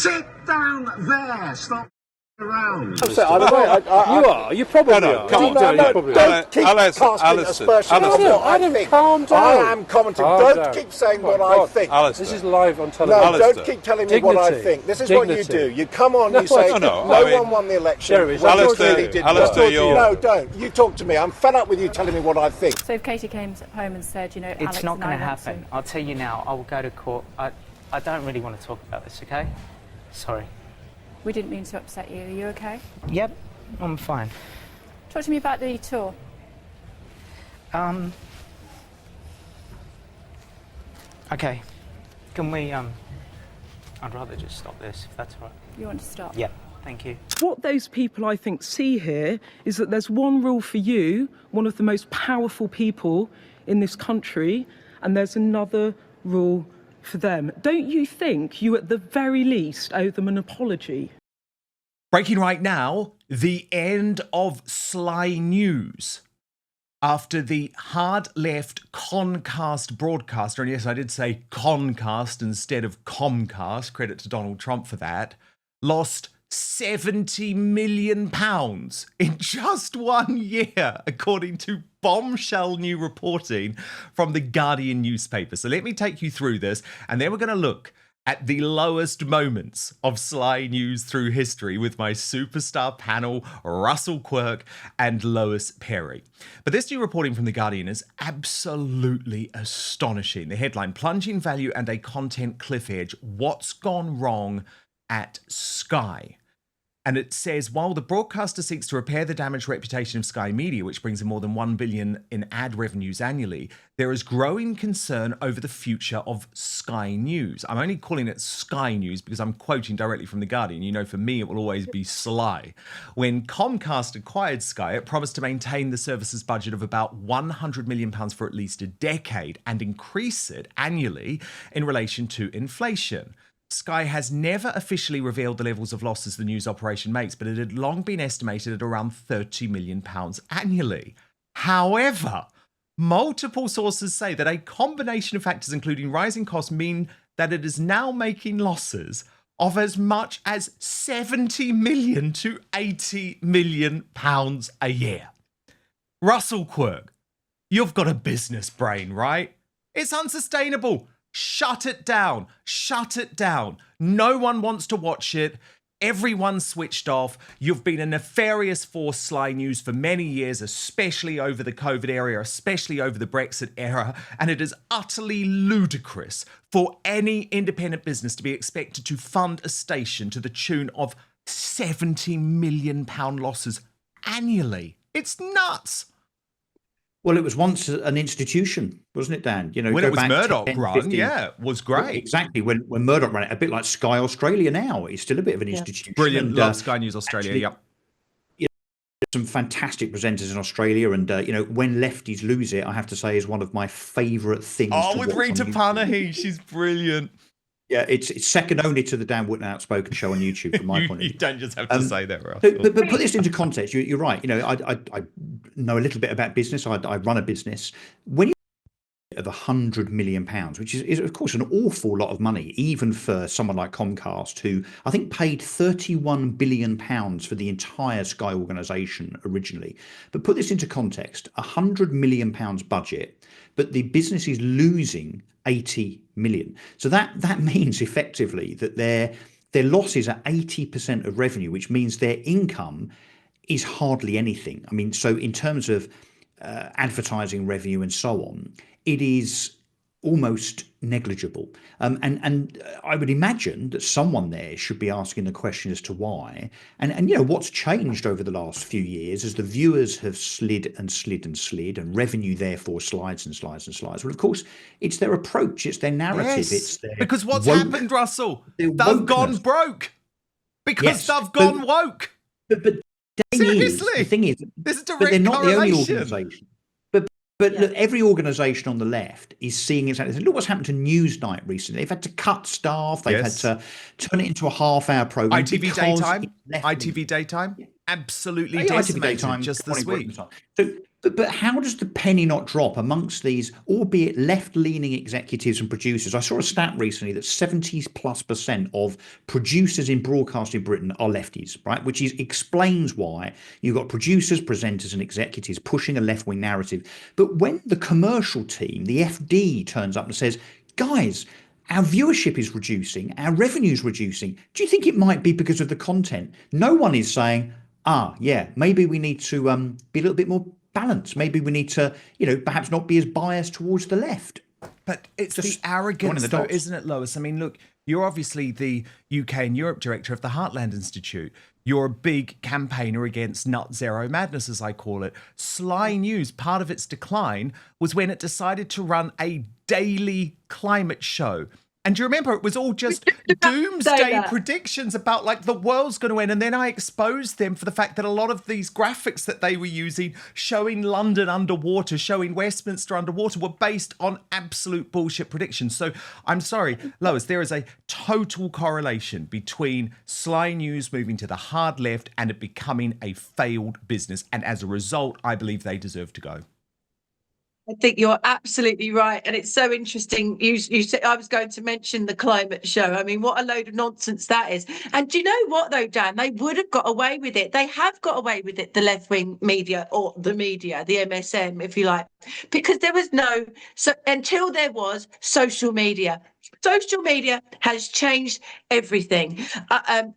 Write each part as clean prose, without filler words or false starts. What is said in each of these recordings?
Sit down there. Stop around. I'm sorry, you are. You probably are. Come on, Don't keep casting aspersions on what I think. Calm down. I am commenting. Don't keep saying what I think. This is live on television. No, don't keep telling me what I think. This is what you do. You come on, you say no one won the election. No, don't. You talk to me. I'm fed up with you telling me what I think. So if Katie came home and said, you know, it's Alex not going to and I happen. I'll tell you now. I will go to court. I don't really want to talk about this. Okay? Sorry. We didn't mean to upset you. Are you okay? Yep, I'm fine. Talk to me about the tour. Okay. Can we, I'd rather just stop this, if that's all right. You want to stop? Yep, thank you. What those people, I think, see here is that there's one rule for you, one of the most powerful people in this country, and there's another rule for them. Don't you think you, at the very least, owe them an apology? Breaking right now, the end of Sly News. After the hard left Concast broadcaster, and yes, I did say Concast instead of Comcast, credit to Donald Trump for that, lost £70 million in just 1 year, according to bombshell new reporting from the Guardian newspaper. So let me take you through this, and then we're going to look at the lowest moments of Sly News through history with my superstar panel, Russell Quirk and Lois Perry. But this new reporting from The Guardian is absolutely astonishing. The headline, Plunging Value and a Content Cliff Edge, What's Gone Wrong at Sky? And it says, while the broadcaster seeks to repair the damaged reputation of Sky Media, which brings in more than $1 billion in ad revenues annually, there is growing concern over the future of Sky News. I'm only calling it Sky News because I'm quoting directly from The Guardian. You know, for me, it will always be Sly. When Comcast acquired Sky, it promised to maintain the service's budget of about £100 million for at least a decade and increase it annually in relation to inflation. Sky has never officially revealed the levels of losses the news operation makes, but it had long been estimated at around £30 million annually. However, multiple sources say that a combination of factors, including rising costs, mean that it is now making losses of as much as £70 million to £80 million a year. Russell Quirk, you've got a business brain, right? It's unsustainable. Shut it down. Shut it down. No one wants to watch it. Everyone's switched off. You've been a nefarious force, Sly News, for many years, especially over the COVID era, especially over the Brexit era, and it is utterly ludicrous for any independent business to be expected to fund a station to the tune of £70 million losses annually. It's nuts. Well, it was once an institution, wasn't it, Dan? You know, when it was Murdoch 10, run, 15, yeah, it was great. Exactly. When Murdoch ran it, a bit like Sky Australia now, it's still a bit of an institution. Brilliant. And, love Sky News Australia, actually, yep. You know, some fantastic presenters in Australia, and, you know, when lefties lose it, I have to say, is one of my favourite things Oh, to with watch Rita Panahi, she's brilliant. Yeah, it's second only to the Dan Wootton Outspoken show on YouTube from my point of view. You don't just have to say that, Russell. But put this into context. You're right. You know, I know a little bit about business. I run a business. When you of £100 million, which is of course an awful lot of money, even for someone like Comcast, who I think paid £31 billion for the entire Sky organisation originally. But put this into context: £100 million budget, but the business is losing 80 million. So that means effectively that their losses are 80% of revenue, which means their income is hardly anything. I mean, so in terms of advertising revenue and so on, it is almost negligible. And I would imagine that someone there should be asking the question as to why. And you know, what's changed over the last few years as the viewers have slid and slid and slid, and revenue therefore slides and slides and slides. Well, of course, it's their approach, it's their narrative, yes, it's their because what's happened, Russell? They've gone broke because they've gone woke. But the thing is, this is direct but they're not the only correlation. organisation. But look, every organisation on the left is seeing exactly this. Look what's happened to Newsnight recently. They've had to cut staff. They've had to turn it into a half-hour programme. ITV Daytime, absolutely decimated just this week. So But how does the penny not drop amongst these, albeit left-leaning executives and producers? I saw a stat recently that 70+% of producers in broadcast in Britain are lefties, right? Which explains why you've got producers, presenters, and executives pushing a left-wing narrative. But when the commercial team, the FD, turns up and says, guys, our viewership is reducing, our revenue is reducing, do you think it might be because of the content? No one is saying, yeah, maybe we need to be a little bit more balance. Maybe we need to, perhaps not be as biased towards the left. But it's just the arrogance, though, isn't it, Lois? I mean, look, you're obviously the UK and Europe director of the Heartland Institute. You're a big campaigner against nut zero madness, as I call it. Sly News, part of its decline was when it decided to run a daily climate show. And do you remember, it was all just doomsday predictions about like the world's going to end. And then I exposed them for the fact that a lot of these graphics that they were using, showing London underwater, showing Westminster underwater, were based on absolute bullshit predictions. So I'm sorry, Lois, there is a total correlation between Sly News moving to the hard left and it becoming a failed business. And as a result, I believe they deserve to go. I think you're absolutely right. And it's so interesting. You said I was going to mention the climate show. I mean, what a load of nonsense that is. And do you know what, though, Dan? They would have got away with it. They have got away with it, the left-wing media, or the media, the MSM, if you like, because there was until there was social media. Social media has changed everything.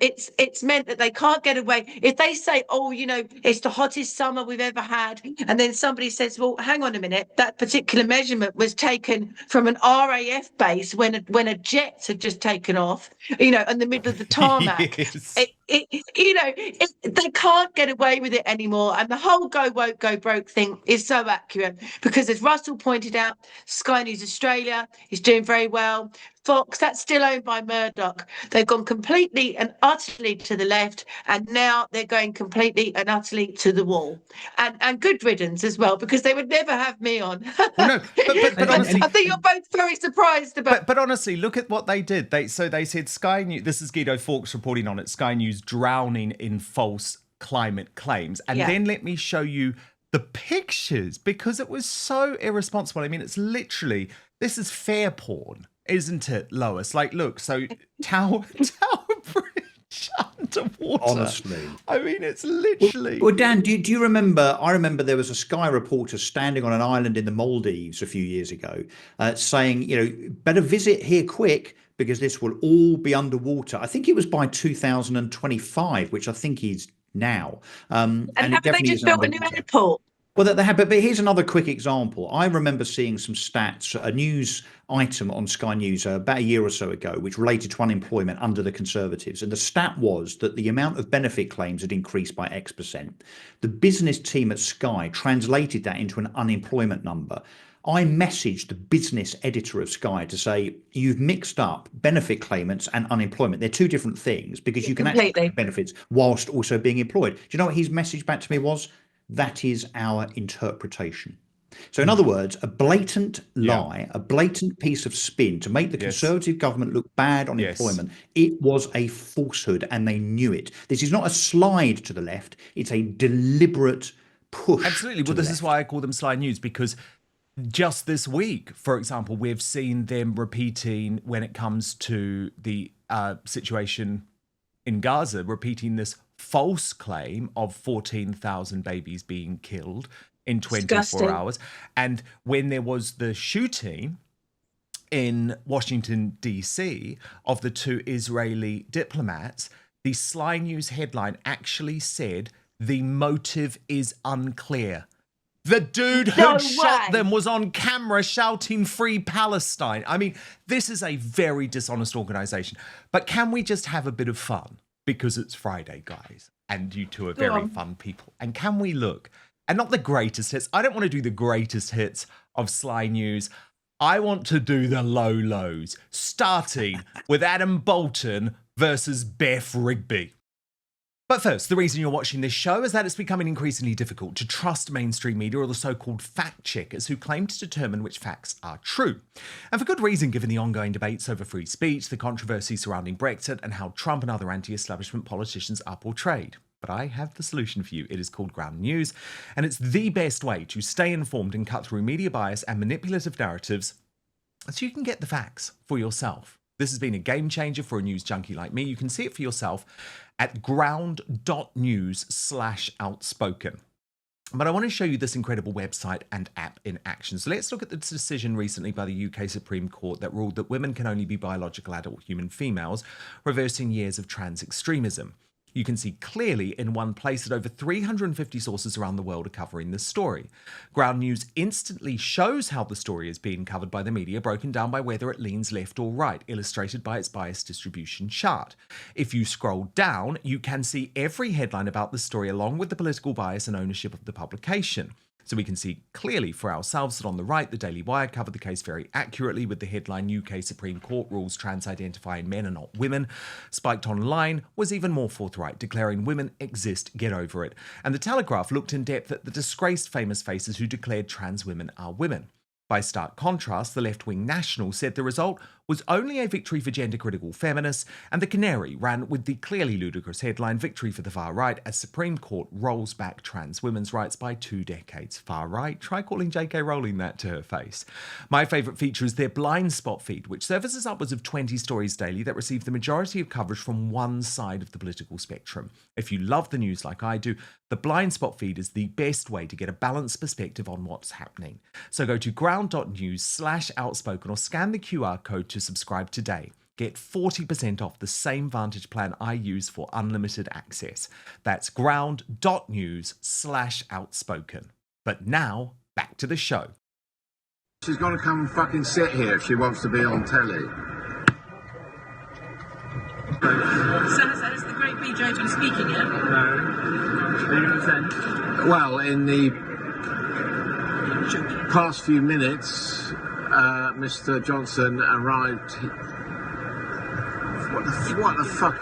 It's meant that they can't get away. If they say, it's the hottest summer we've ever had, and then somebody says, well, hang on a minute, that particular measurement was taken from an RAF base when a jet had just taken off, in the middle of the tarmac. Yes. They can't get away with it anymore. And the whole go woke, go broke thing is so accurate because, as Russell pointed out, Sky News Australia is doing very well. Fox, that's still owned by Murdoch. They've gone completely and utterly to the left, and now they're going completely and utterly to the wall. And good riddance as well, because they would never have me on. Well, no, but honestly, I think you're both very surprised about. But honestly, look at what they did. They said Sky News. This is Guido Fawkes reporting on it. Sky News drowning in false climate claims, and then let me show you the pictures because it was so irresponsible. I mean, it's literally this is fair porn. Isn't it, Lois? Like, look, so Tower Bridge underwater. Honestly. I mean, it's literally... Well, Dan, do you remember... I remember there was a Sky reporter standing on an island in the Maldives a few years ago saying, better visit here quick because this will all be underwater. I think it was by 2025, which I think is now. And have they just built a new airport? Well, they have, but here's another quick example. I remember seeing some stats, a news item on Sky News about a year or so ago, which related to unemployment under the Conservatives. And the stat was that the amount of benefit claims had increased by X%. The business team at Sky translated that into an unemployment number. I messaged the business editor of Sky to say, you've mixed up benefit claimants and unemployment. They're two different things because you can actually get benefits whilst also being employed. Do you know what his message back to me was? That is our interpretation. So in other words, a blatant lie, a blatant piece of spin to make the Conservative government look bad on employment. It was a falsehood and they knew it. This is not a slide to the left. It's a deliberate push. Absolutely. Well, this is why I call them Sly News, because just this week, for example, we've seen them repeating when it comes to the situation in Gaza, repeating this false claim of 14,000 babies being killed in 24 hours. And when there was the shooting in Washington, D.C. of the two Israeli diplomats, the Sly News headline actually said the motive is unclear. The dude who shot them was on camera shouting "Free Palestine." I mean, this is a very dishonest organization. But can we just have a bit of fun? Because it's Friday, guys, and you two are very fun people. And can we look, and not the greatest hits. I don't want to do the greatest hits of Sly News. I want to do the low lows, starting with Adam Bolton versus Beth Rigby. But first, the reason you're watching this show is that it's becoming increasingly difficult to trust mainstream media or the so-called fact-checkers who claim to determine which facts are true. And for good reason, given the ongoing debates over free speech, the controversy surrounding Brexit, and how Trump and other anti-establishment politicians are portrayed. but I have the solution for you. It is called Ground News, and it's the best way to stay informed and cut through media bias and manipulative narratives so you can get the facts for yourself. This has been a game changer for a news junkie like me. You can see it for yourself at ground.news/outspoken. But I want to show you this incredible website and app in action. So let's look at the decision recently by the UK Supreme Court that ruled that women can only be biological adult human females, reversing years of trans extremism. You can see clearly in one place that over 350 sources around the world are covering this story. Ground News instantly shows how the story is being covered by the media, broken down by whether it leans left or right, illustrated by its bias distribution chart. If you scroll down, you can see every headline about the story along with the political bias and ownership of the publication. So we can see clearly for ourselves that on the right, the Daily Wire covered the case very accurately with the headline, UK Supreme Court rules trans-identifying men are not women. Spiked Online was even more forthright, declaring women exist, get over it. And the Telegraph looked in depth at the disgraced famous faces who declared trans women are women. By stark contrast, the left-wing National said the result was only a victory for gender-critical feminists, and the Canary ran with the clearly ludicrous headline, victory for the far right, as Supreme Court rolls back trans women's rights by 2 decades. Far right? Try calling J.K. Rowling that to her face. My favourite feature is their blind spot feed, which services upwards of 20 stories daily that receive the majority of coverage from one side of the political spectrum. If you love the news like I do, the blind spot feed is the best way to get a balanced perspective on what's happening. So go to ground.news/outspoken or scan the QR code to subscribe today. Get 40% off the same Vantage plan I use for unlimited access. That's ground.news/outspoken. But now, back to the show. She's got to come and fucking sit here if she wants to be on telly. So has the great BJ been speaking yet? No. Well, in the past few minutes, Mr. Johnson arrived. What the fuck?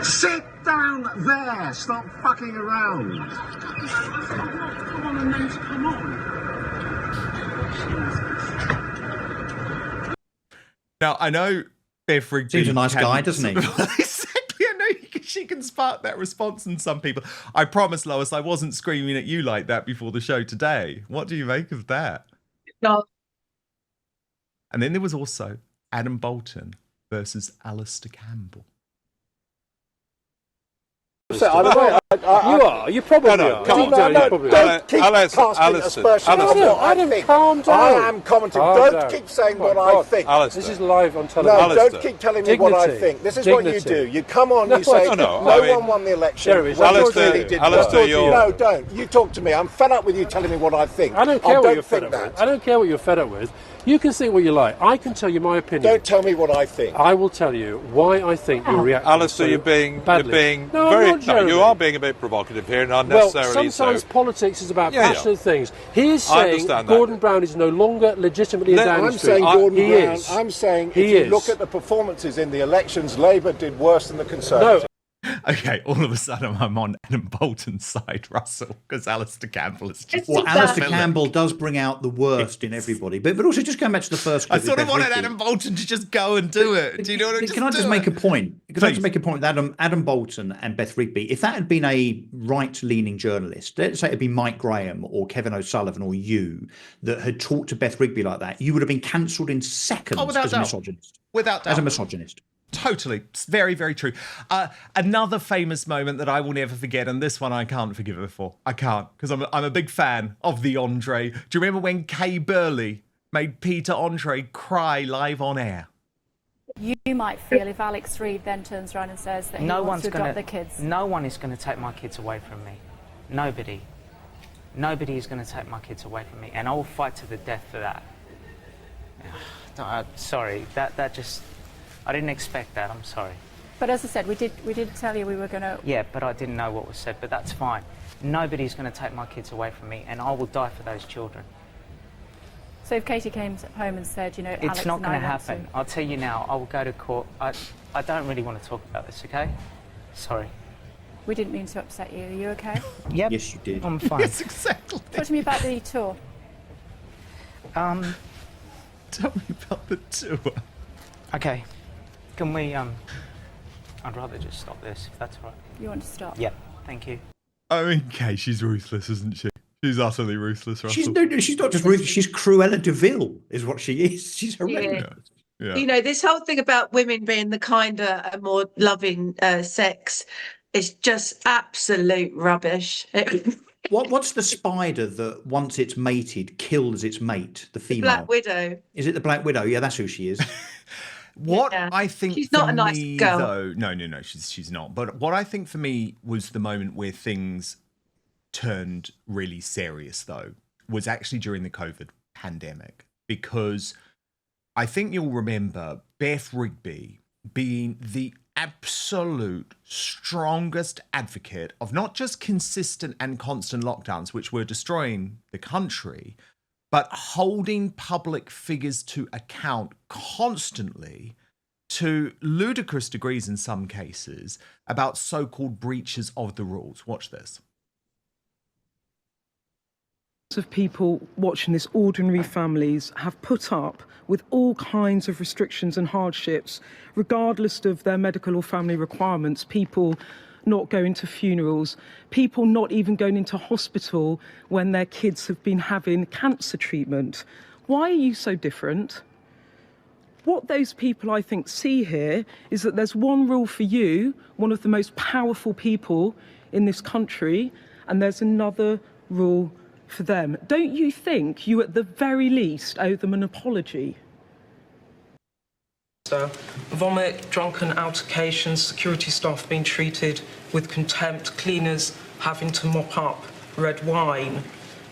Sit down there! Stop fucking around! Come on, and then to come on. Now, I know Beth Rigby seems a nice guy, doesn't he? Exactly. I know she can spark that response in some people. I promise, Lois, I wasn't screaming at you like that before the show today. What do you make of that? No. And then there was also Adam Bolton versus Alistair Campbell. You are. You probably are. Don't keep casting aspersions on what I think. Calm down. I am commenting. Don't keep saying what I think. This is live on television. No, don't keep telling me what I think. This is what you do. You come on, you say, no one won the election. Alistair, no, don't. You talk to me. I'm fed up with you telling me what I think. I don't care what you're fed up with. I don't care what you're fed up with. You can think what you like. I can tell you my opinion. Don't tell me what I think. I will tell you why I think you're reacting. Alistair, you're being very. No, you are being a bit provocative here, and unnecessarily well, sometimes politics is about passionate things. He is saying Gordon Brown is no longer legitimately in Downing Street. I'm saying if you look at the performances in the elections, Labour did worse than the Conservatives. No. Okay, all of a sudden I'm on Adam Bolton's side, Russell, because Alistair Campbell is just... Well, Alistair Campbell does bring out the worst in everybody. But also, just going back to the first clip... I sort of wanted Adam Bolton to just go and do it. Do you know what I mean? Can I just make a point? Can I just make a point with Adam Bolton and Beth Rigby? If that had been a right-leaning journalist, let's say it had been Mike Graham or Kevin O'Sullivan or you that had talked to Beth Rigby like that, you would have been cancelled in seconds as a misogynist. Without doubt. As a misogynist. Totally. It's very, very true. Another famous moment that I will never forget, and this one I can't forgive her for. I can't, because I'm a big fan of the Andre. Do you remember when Kay Burley made Peter Andre cry live on air? You might feel if Alex Reid then turns around and says that he wants to adopt the kids. No one is going to take my kids away from me. Nobody. Nobody is going to take my kids away from me, and I will fight to the death for that. Sorry, that just... I didn't expect that, I'm sorry. But as I said, we did tell you we were going to... Yeah, but I didn't know what was said, but that's fine. Nobody's going to take my kids away from me, and I will die for those children. So if Katie came home and said, you know, Alex it's not going to happen. I'll tell you now, I will go to court. I don't really want to talk about this, okay? Sorry. We didn't mean to upset you. Are you okay? Yep. Yes, you did. I'm fine. Yes, exactly. Talk to me about the tour. Tell me about the tour. Okay. Can we, I'd rather just stop this, if that's all right. You want to stop? Yep, thank you. I mean, Kay, she's ruthless, isn't she? She's utterly ruthless, Russell. She's not just ruthless, she's Cruella de Vil, is what she is. She's horrendous. Yeah. You know, this whole thing about women being the kinder and more loving sex is just absolute rubbish. What's the spider that once it's mated kills its mate, the female? Black Widow. Is it the Black Widow? Yeah, that's who she is. I think she's not a nice girl. Though, no, she's not. But what I think for me was the moment where things turned really serious, though, was actually during the COVID pandemic, because I think you'll remember Beth Rigby being the absolute strongest advocate of not just consistent and constant lockdowns, which were destroying the country, but holding public figures to account constantly, to ludicrous degrees in some cases, about so-called breaches of the rules. Watch this. Of people watching this, ordinary families, have put up with all kinds of restrictions and hardships, regardless of their medical or family requirements. People not going to funerals, people not even going into hospital when their kids have been having cancer treatment. Why are you so different? What those people, I think, see here is that there's one rule for you, one of the most powerful people in this country, and there's another rule for them. Don't you think you, at the very least, owe them an apology? Vomit, drunken altercations, security staff being treated with contempt, cleaners having to mop up red wine.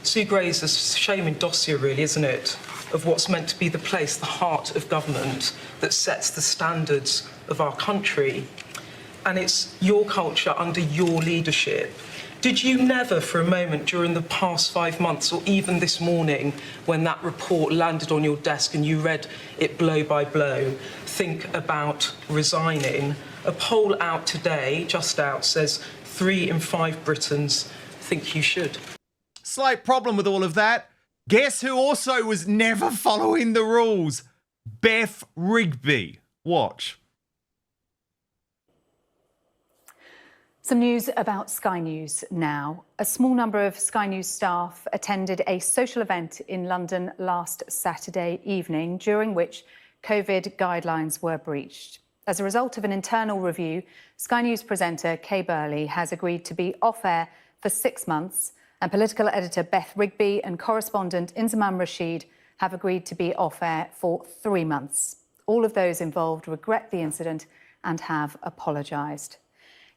Sue Gray's a shaming dossier, really, isn't it, of what's meant to be the place, the heart of government, that sets the standards of our country. And it's your culture under your leadership. Did you never for a moment during the past 5 months, or even this morning when that report landed on your desk and you read it blow by blow, think about resigning? A poll out today, just out, says 3 in 5 Britons think you should. Slight problem with all of that. Guess who also was never following the rules? Beth Rigby. Watch. Some news about Sky News now. A small number of Sky News staff attended a social event in London last Saturday evening, during which COVID guidelines were breached. As a result of an internal review, Sky News presenter Kay Burley has agreed to be off-air for 6 months, and political editor Beth Rigby and correspondent Inzamam Rashid have agreed to be off-air for 3 months. All of those involved regret the incident and have apologised.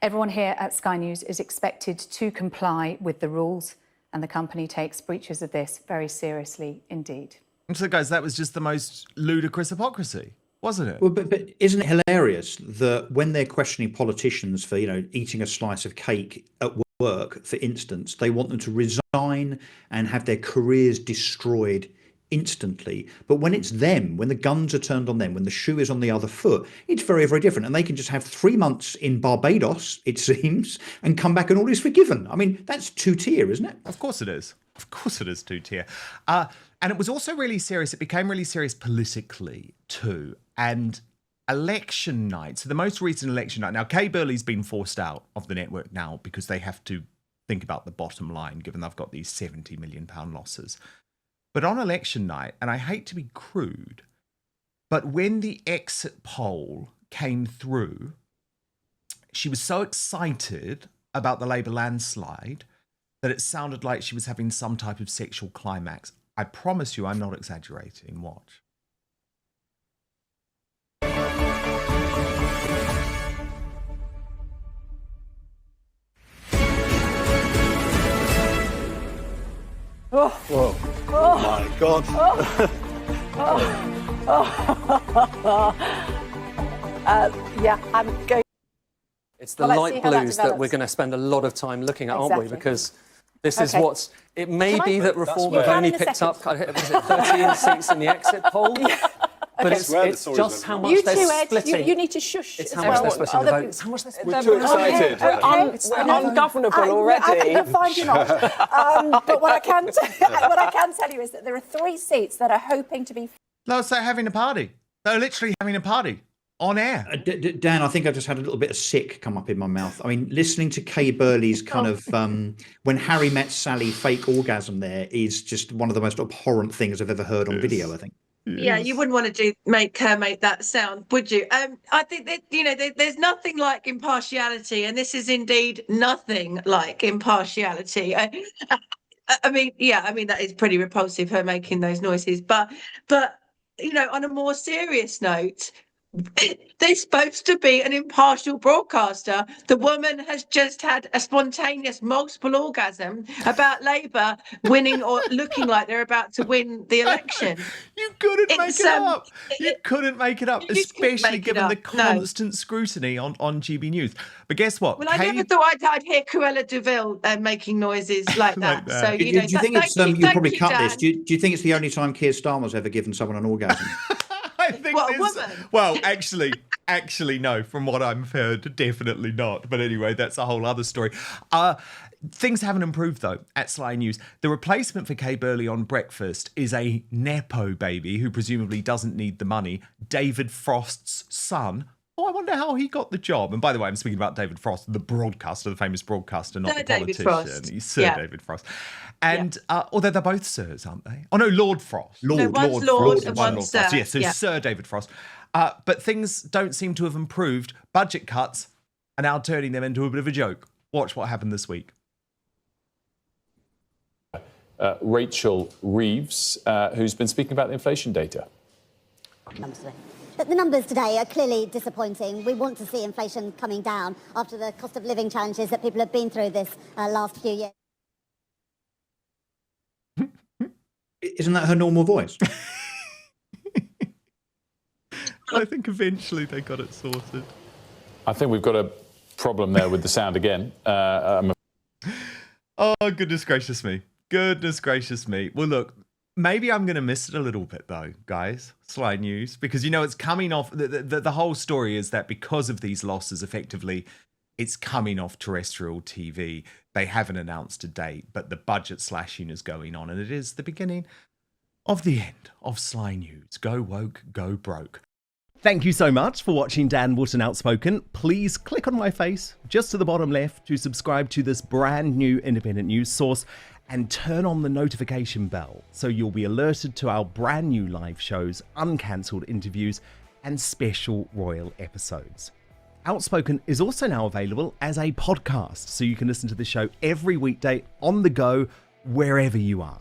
Everyone here at Sky News is expected to comply with the rules, and the company takes breaches of this very seriously indeed. So, guys, that was just the most ludicrous hypocrisy, wasn't it? Well, but isn't it hilarious that when they're questioning politicians for, eating a slice of cake at work, for instance, they want them to resign and have their careers destroyed instantly. But when it's them, when the guns are turned on them, when the shoe is on the other foot, it's very, very different. And they can just have 3 months in Barbados, it seems, and come back and all is forgiven. I mean, that's 2-tier, isn't it? Of course it is. Of course it is 2-tier. And it was also really serious. It became really serious politically too. And election night, so the most recent election night. Now, Kay Burley's been forced out of the network now because they have to think about the bottom line, given they've got these £70 million losses. But on election night, and I hate to be crude, but when the exit poll came through, she was so excited about the Labour landslide that it sounded like she was having some type of sexual climax. I promise you, I'm not exaggerating. Watch. Oh. Whoa. Oh my God. Yeah, I'm going. It's the light blues that we're going to spend a lot of time looking at, aren't we? Because this is what's... It may be that Reform have only picked up, was it 13 seats in the exit poll? Yeah. But it's just how much they're splitting. You need to shush. It's how much they're splitting the vote. It's how much they're splitting. We're too excited. We're ungovernable already. I find you not. But what I can tell you is that there are 3 seats that are hoping to be... No, so having a party. They're literally having a party. on air. Dan, I think I've just had a little bit of sick come up in my mouth. I mean, listening to Kay Burley's kind of when Harry met Sally fake orgasm there is just one of the most abhorrent things I've ever heard on video, I think. Yeah, you wouldn't want to make her make that sound, would you? I think that there's nothing like impartiality, and this is indeed nothing like impartiality. I mean, that is pretty repulsive, her making those noises. But on a more serious note, they're supposed to be an impartial broadcaster. The woman has just had a spontaneous multiple orgasm about Labour winning or looking like they're about to win the election. You couldn't make it up. You couldn't make it up, especially given the constant scrutiny on GB News. But guess what? Well, I never thought I'd hear Cruella de Vil making noises like that. So do you think it's you'll probably cut this? Do you think it's the only time Keir Starmer's ever given someone an orgasm? I think actually, no. From what I've heard, definitely not. But anyway, that's a whole other story. Things haven't improved, though, at Sly News. The replacement for Kay Burley on Breakfast is a Nepo baby who presumably doesn't need the money, David Frost's son. Oh, I wonder how he got the job. And by the way, I'm speaking about David Frost, the broadcaster, the famous broadcaster, not the politician. He's Sir David Frost. And although they're both sirs, aren't they? Oh no, Lord Frost. Lord Frost and one's Sir. Yes, so Sir David Frost. But things don't seem to have improved. Budget cuts are now turning them into a bit of a joke. Watch what happened this week. Rachel Reeves, who's been speaking about the inflation data. But the numbers today are clearly disappointing. We want to see inflation coming down after the cost of living challenges that people have been through this last few years. Isn't that her normal voice? I think eventually they got it sorted. I think we've got a problem there with the sound again. Oh, goodness gracious me. Goodness gracious me. Well, look, maybe I'm going to miss it a little bit, though, guys. Sly News. Because, it's coming off... The whole story is that because of these losses, effectively, it's coming off terrestrial TV. They haven't announced a date, but the budget slashing is going on, and it is the beginning of the end of Sly News. Go woke, go broke. Thank you so much for watching Dan Wootton Outspoken. Please click on my face just to the bottom left to subscribe to this brand new independent news source and turn on the notification bell so you'll be alerted to our brand new live shows, uncancelled interviews, and special royal episodes. Outspoken is also now available as a podcast, so you can listen to the show every weekday on the go, wherever you are.